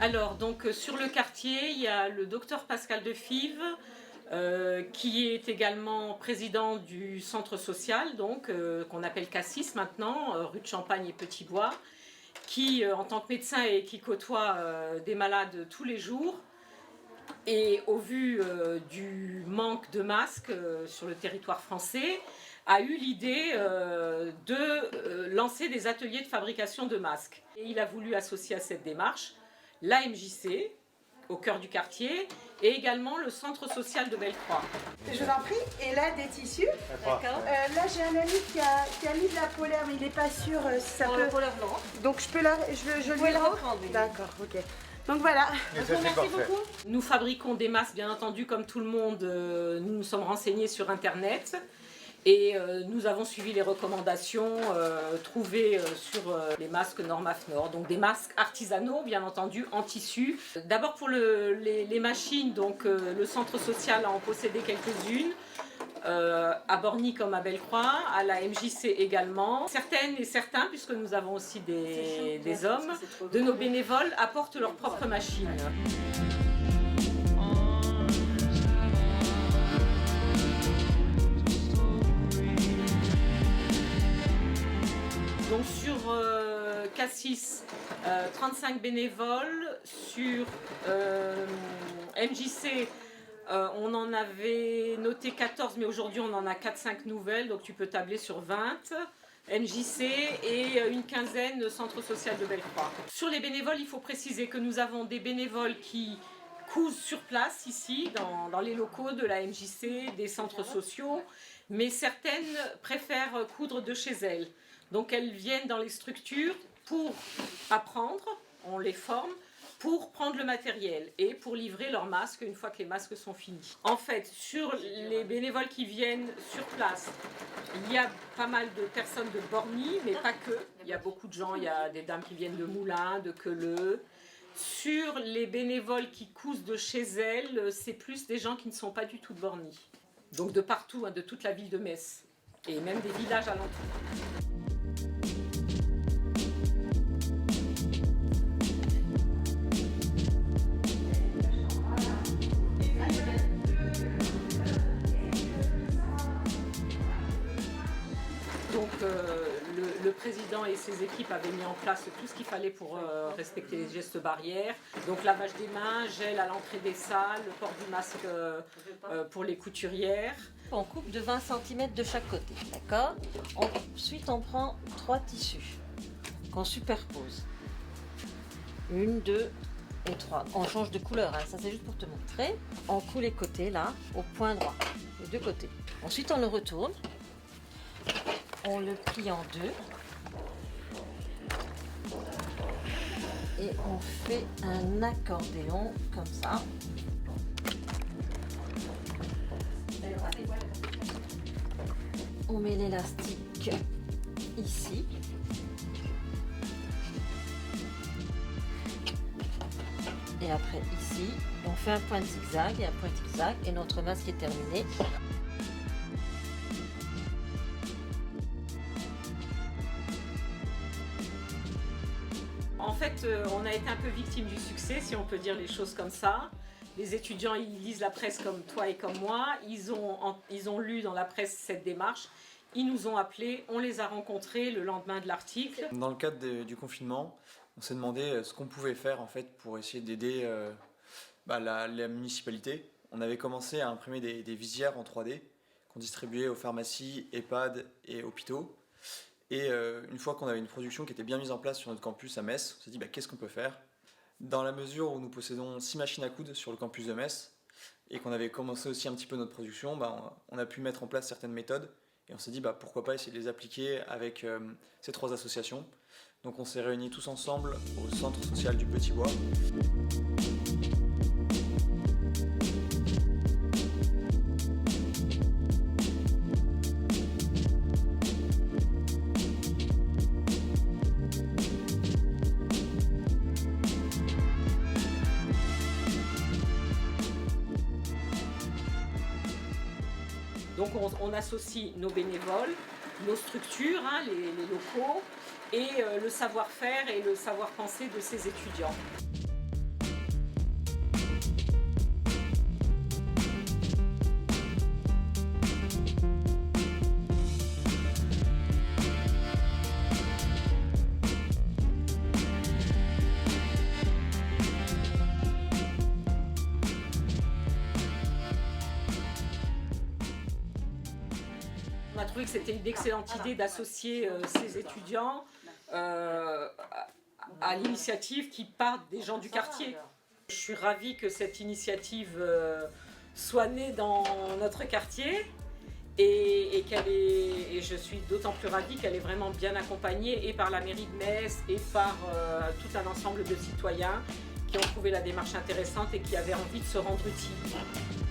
Alors, donc, sur le quartier, il y a le docteur Pascal Defive, qui est également président du centre social, donc, qu'on appelle Cassis maintenant, rue de Champagne et Petit-Bois, qui, en tant que médecin et qui côtoie des malades tous les jours, et au vu du manque de masques sur le territoire français, a eu l'idée de lancer des ateliers de fabrication de masques. Et il a voulu associer à cette démarche la MJC, au cœur du quartier, et également le centre social de Bellecroix. Je vous en prie. Et là, des tissus. D'accord. Là, j'ai un ami qui a mis de la polaire, mais il n'est pas sûr si ça peut... Polaire blanc. Donc, je lui le rends. reprendre, oui. D'accord, ok. Donc voilà. Merci beaucoup. Nous fabriquons des masques, bien entendu, comme tout le monde, nous nous sommes renseignés sur Internet. Et nous avons suivi les recommandations trouvées sur les masques Normafnor, donc des masques artisanaux, bien entendu, en tissu. D'abord pour les machines, donc le centre social a en possédé quelques-unes, à Borny comme à Bellecroix, à la MJC également. Certaines et certains, puisque nous avons aussi des hommes, de nos bénévoles apportent leurs propres machines. Donc sur Cassis, 35 bénévoles, sur MJC, on en avait noté 14, mais aujourd'hui on en a 4-5 nouvelles, donc tu peux tabler sur 20. MJC et une quinzaine centre social de Bellecroix. Sur les bénévoles, il faut préciser que nous avons des bénévoles qui cousent sur place ici, dans les locaux de la MJC, des centres sociaux, mais certaines préfèrent coudre de chez elles. Donc elles viennent dans les structures pour apprendre, on les forme, pour prendre le matériel et pour livrer leurs masques une fois que les masques sont finis. En fait, sur les bénévoles qui viennent sur place, il y a pas mal de personnes de Borny, mais pas que. Il y a beaucoup de gens, il y a des dames qui viennent de Moulins, de Queuleux. Sur les bénévoles qui cousent de chez elles, c'est plus des gens qui ne sont pas du tout de Borny. Donc de partout, hein, de toute la ville de Metz et même des villages alentours. Donc le président et ses équipes avaient mis en place tout ce qu'il fallait pour respecter les gestes barrières. Donc lavage des mains, gel à l'entrée des salles, le port du masque pour les couturières. On coupe de 20 cm de chaque côté, d'accord? Ensuite on prend 3 tissus qu'on superpose. 1, 2 et 3. On change de couleur, hein. Ça c'est juste pour te montrer. On coud les côtés là, au point droit, les deux côtés. Ensuite on le retourne. On le plie en deux et on fait un accordéon comme ça. On met l'élastique ici. Et après ici, on fait un point de zigzag et un point de zigzag et notre masque est terminé. En fait, on a été un peu victime du succès, si on peut dire les choses comme ça. Les étudiants, ils lisent la presse comme toi et comme moi. Ils ont lu dans la presse cette démarche. Ils nous ont appelés, on les a rencontrés le lendemain de l'article. Dans le cadre du confinement, on s'est demandé ce qu'on pouvait faire en fait pour essayer d'aider la municipalité. On avait commencé à imprimer des visières en 3D qu'on distribuait aux pharmacies, EHPAD et hôpitaux. Et une fois qu'on avait une production qui était bien mise en place sur notre campus à Metz, on s'est dit qu'est-ce qu'on peut faire? Dans la mesure où nous possédons 6 machines à coudre sur le campus de Metz et qu'on avait commencé aussi un petit peu notre production, on a pu mettre en place certaines méthodes et on s'est dit pourquoi pas essayer de les appliquer avec ces 3 associations. Donc on s'est réunis tous ensemble au centre social du Petit-Bois. Donc on associe nos bénévoles, nos structures, hein, les locaux, et le savoir-faire et le savoir-penser de ces étudiants. On a trouvé que c'était une excellente idée d'associer ces étudiants à l'initiative qui part des gens du quartier. Je suis ravie que cette initiative soit née dans notre quartier et je suis d'autant plus ravie qu'elle est vraiment bien accompagnée et par la mairie de Metz et par tout un ensemble de citoyens qui ont trouvé la démarche intéressante et qui avaient envie de se rendre utile.